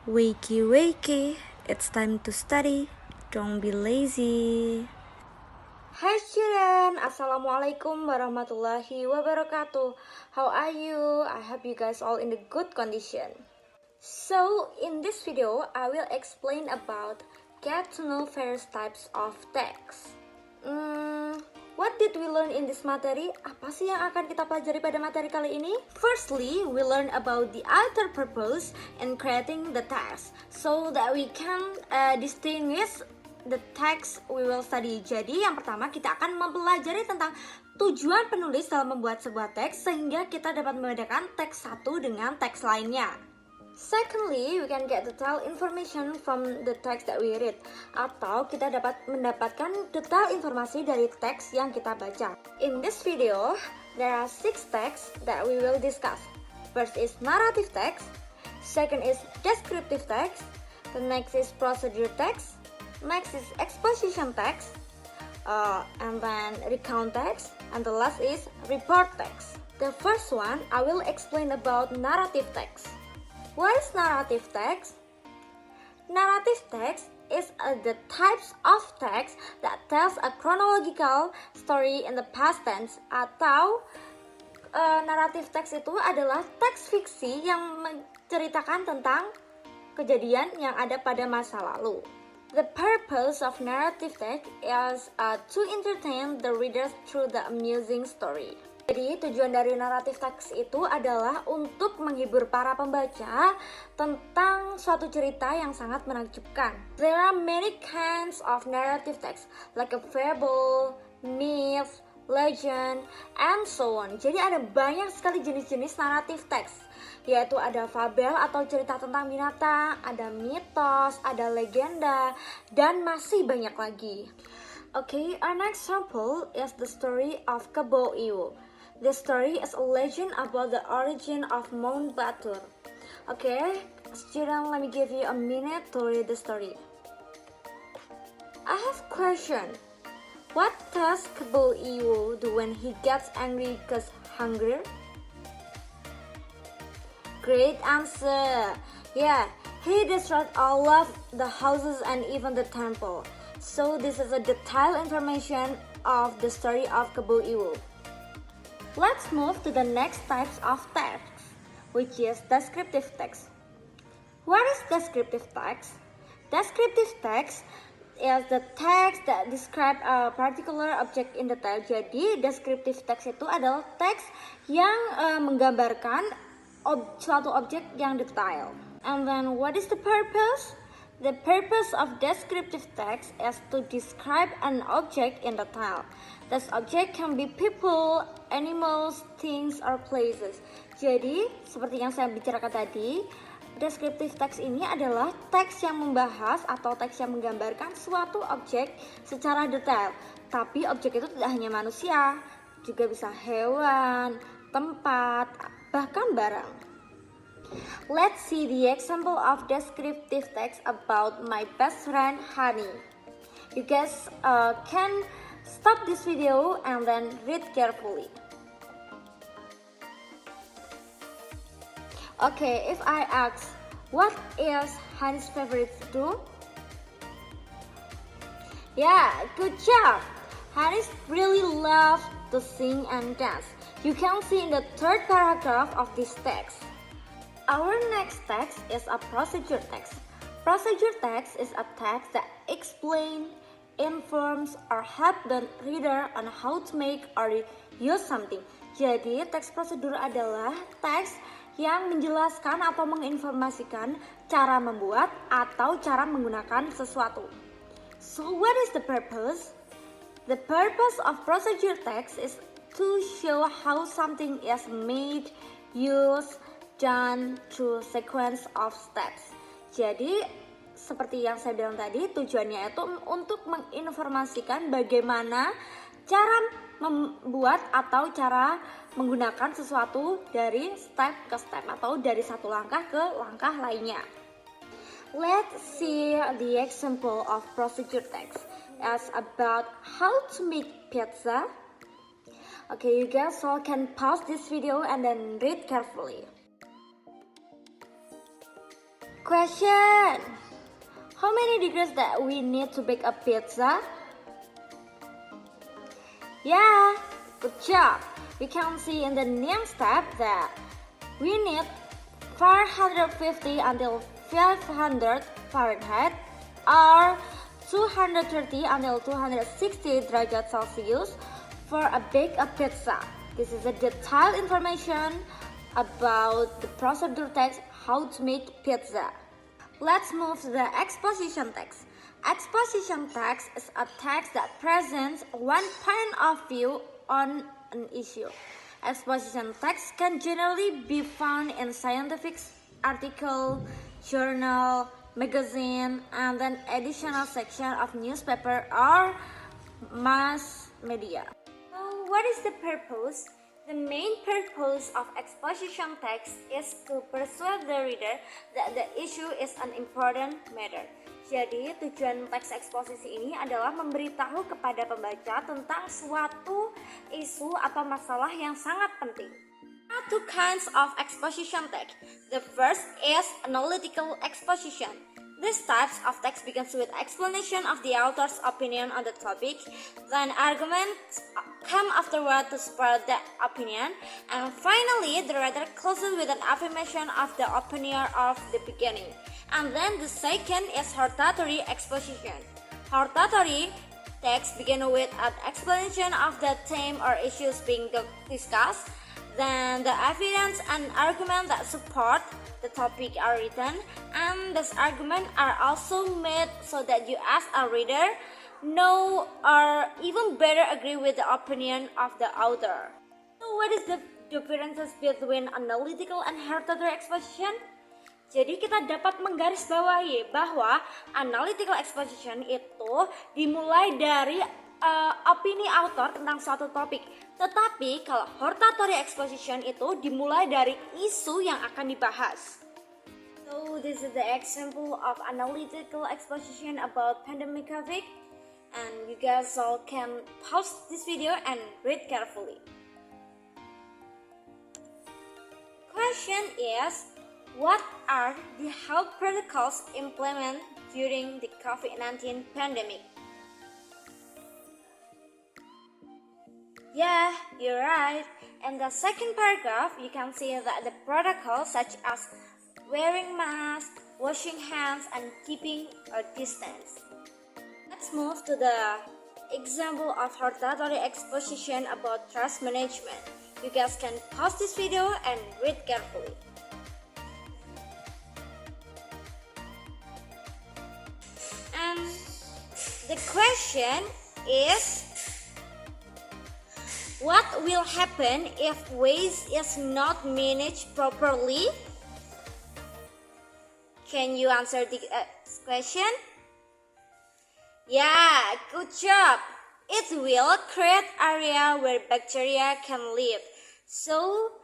Wakey, wakey, it's time to study. Don't be lazy. Hi student, Assalamualaikum warahmatullahi wabarakatuh. How are you? I hope you guys all in the good condition. So, in this video, I will explain about get to know various types of text. What did we learn in this materi? Apa sih yang akan kita pelajari pada materi kali ini? Firstly, we learn about the author purpose in creating the text, so that we can distinguish the text we will study. Jadi, yang pertama kita akan mempelajari tentang tujuan penulis dalam membuat sebuah teks, sehingga kita dapat membedakan teks satu dengan teks lainnya. Secondly, we can get detailed information from the text that we read, atau kita dapat mendapatkan detail informasi dari teks yang kita baca. In this video, there are 6 texts that we will discuss. First is narrative text, second is descriptive text, the next is procedure text, next is exposition text, and then recount text, and the last is report text. The first one, I will explain about narrative text. What is narrative text? Narrative text is the types of text that tells a chronological story in the past tense, atau narrative text itu adalah teks fiksi yang menceritakan tentang kejadian yang ada pada masa lalu. The purpose of narrative text is to entertain the readers through the amusing story. Jadi tujuan dari naratif teks itu adalah untuk menghibur para pembaca tentang suatu cerita yang sangat menakjubkan. There are many kinds of narrative text, like a fable, myth, legend, and so on. Jadi ada banyak sekali jenis-jenis naratif teks, yaitu ada fabel atau cerita tentang binatang, ada mitos, ada legenda, dan masih banyak lagi. Okay, our next example is the story of Kebo Iwo. This story is a legend about the origin of Mount Batur. Okay, student, let me give you a minute to read the story. I have a question. What does Kebo Iwo do when he gets angry because hungry? Great answer. Yeah, he destroyed all of the houses and even the temple. So this is a detailed information of the story of Kebo Iwo. Let's move to the next types of text, which is descriptive text. What is descriptive text? Descriptive text is the text that describe a particular object in detail. Jadi, descriptive text itu adalah teks yang menggambarkan suatu objek yang detail. And then, what is the purpose? The purpose of descriptive text is to describe an object in detail. This object can be people, animals, things, or places. Jadi, seperti yang saya bicarakan tadi, descriptive text ini adalah teks yang membahas atau teks yang menggambarkan suatu objek secara detail. Tapi objek itu tidak hanya manusia, juga bisa hewan, tempat, bahkan barang. Let's see the example of descriptive text about my best friend Hani. You guys can stop this video and then read carefully. Okay, if I ask, what is Hani's favorite to do? Yeah, good job. Hani really loves to sing and dance. You can see in the third paragraph of this text. Our next text is a procedure text. Procedure text is a text that explains, informs, or help the reader on how to make or use something. Jadi, teks prosedur adalah teks yang menjelaskan atau menginformasikan cara membuat atau cara menggunakan sesuatu. So, what is the purpose? The purpose of procedure text is to show how something is made, used, done through sequence of steps. Jadi, seperti yang saya bilang tadi, tujuannya itu untuk menginformasikan bagaimana cara membuat atau cara menggunakan sesuatu dari step ke step atau dari satu langkah ke langkah lainnya. Let's see the example of procedure text as about how to make pizza. Okay, you guys all can pause this video and then read carefully. question. How many degrees that we need to bake a pizza? Yeah, good job. We can see in the name step that we need 450 until 500 Fahrenheit or 230 until 260 derajat Celsius for a bake a pizza. This is a detailed information about the procedure text how to make pizza. Let's move to the exposition text. Exposition text is a text that presents one point of view on an issue. Exposition text can generally be found in scientific article, journal, magazine, and an additional section of newspaper or mass media. So what is the purpose? The main purpose of exposition text is to persuade the reader that the issue is an important matter. Jadi tujuan teks eksposisi ini adalah memberitahu kepada pembaca tentang suatu isu atau masalah yang sangat penting. There are two kinds of exposition text. The first is analytical exposition. These types of text begins with explanation of the author's opinion on the topic, then arguments come afterward to support that opinion, and finally the writer closes with an affirmation of the opinion of the beginning. And then the second is hortatory exposition. Hortatory text begin with an explanation of the theme or issues being discussed. Then the evidence and argument that support the topic are written, and these arguments are also made so that you as a reader know or even better agree with the opinion of the author. So what is the differences between analytical and hortatory exposition? Jadi kita dapat menggarisbawahi bahwa analytical exposition itu dimulai dari opini author tentang suatu topik. Tetapi kalau hortatory exposition itu dimulai dari isu yang akan dibahas. So this is the example of analytical exposition about pandemic COVID, and you guys all can pause this video and read carefully. Question is, what are the health protocols implemented during the COVID-19 pandemic? Yeah, you're right. In the second paragraph, you can see that the protocols such as wearing masks, washing hands, and keeping a distance. Let's move to the example of hortatory exposition about trust management. You guys can pause this video and read carefully. And the question is, what will happen if waste is not managed properly? Can you answer the question? Yeah, good job. It will create area where bacteria can live. So,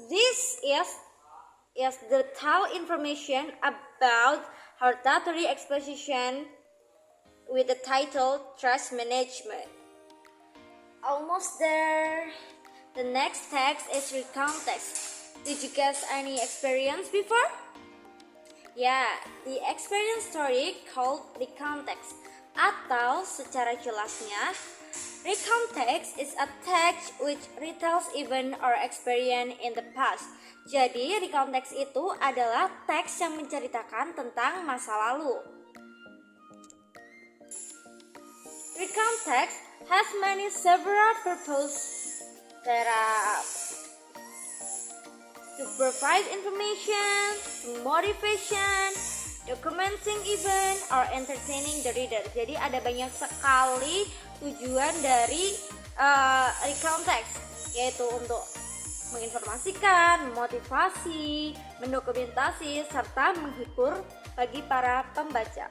this is the detailed information about hortatory exposition with the title Trust Management. Almost there. The next text is recount text. Did you guys any experience before? Yeah, the experience story called recount text. Atau secara jelasnya, recount text is a text which retells event or experience in the past. Jadi recount text itu adalah teks yang menceritakan tentang masa lalu. Recount text has many several purposes. There are to provide information, motivation, documenting event, or entertaining the reader. Jadi ada banyak sekali tujuan dari recount text, yaitu untuk menginformasikan, memotivasi, mendokumentasi, serta menghibur bagi para pembaca.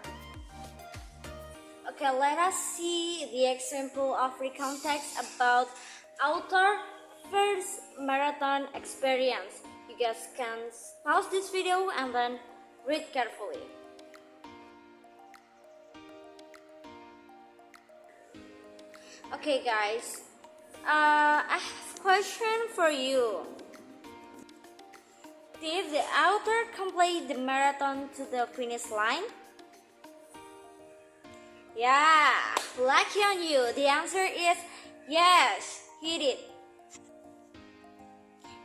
Okay, let us see the example of recount text about author first marathon experience. You guys can pause this video and then read carefully. Okay guys, I have a question for you. Did the author complete the marathon to the finish line? Yeah, lucky on you. The answer is yes, he did.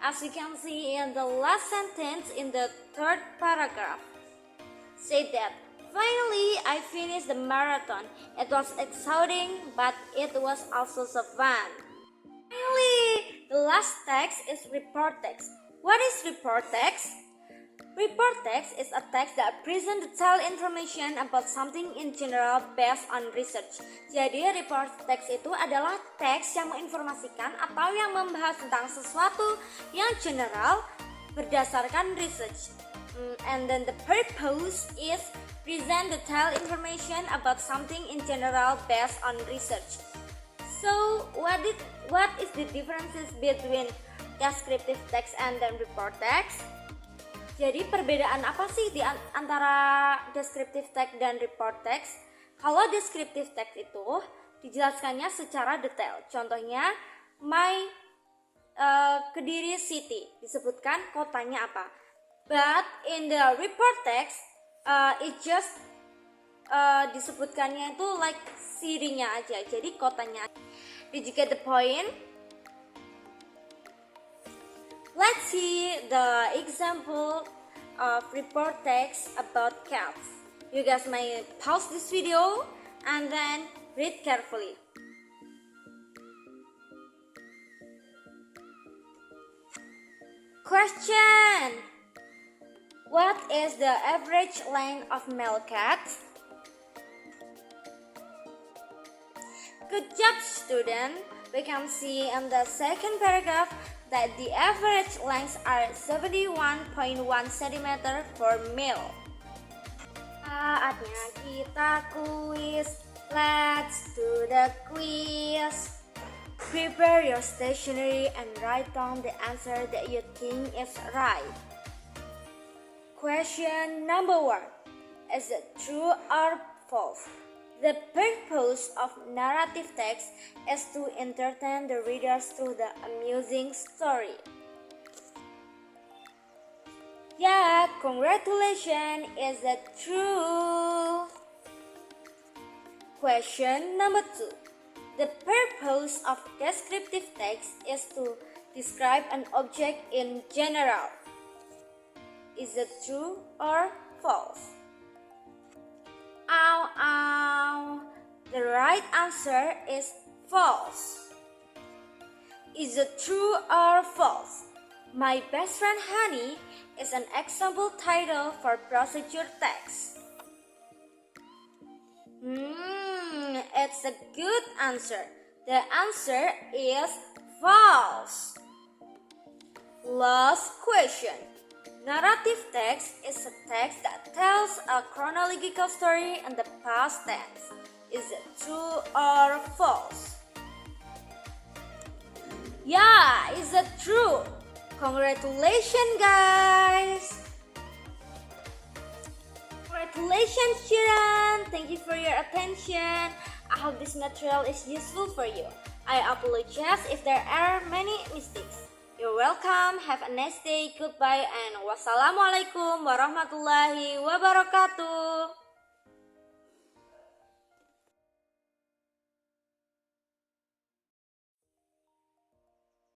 As you can see in the last sentence in the third paragraph, said that finally I finished the marathon. It was exhausting, but it was also so fun. Finally, the last text is report text. What is report text? Report text is a text that presents detailed information about something in general based on research. Jadi report text itu adalah teks yang menginformasikan atau yang membahas tentang sesuatu yang general berdasarkan research. And then the purpose is present detailed information about something in general based on research. So what is the differences between descriptive text and then report text? Jadi perbedaan apa sih di antara descriptive text dan report text? Kalau descriptive text itu dijelaskannya secara detail. Contohnya, Kediri City, disebutkan kotanya apa. But in the report text, it just disebutkannya itu like city-nya aja, jadi kotanya. Did you get the point? Let's see the example of report text about cats. You guys may pause this video and then read carefully. Question: what is the average length of male cats? Good job, student. We can see in the second paragraph that the average lengths are 71.1 cm for male. Saatnya kita quiz. Let's do the quiz. Prepare your stationery and write down the answer that you think is right. Question number 1. Is it true or false? The purpose of narrative text is to entertain the readers through the amusing story. Yeah, congratulations, is it true? Question number 2. The purpose of descriptive text is to describe an object in general. Is it true or false? The right answer is false. Is it true or false? My best friend Honey is an example title for procedure text. It's a good answer. The answer is false. Last question. Narrative text is a text that tells a chronological story in the past tense. Is it true or false? Yeah, is it true? Congratulations, guys! Congratulations, children! Thank you for your attention. I hope this material is useful for you. I apologize if there are many mistakes. You're welcome. Have a nice day. Goodbye and wassalamualaikum warahmatullahi wabarakatuh.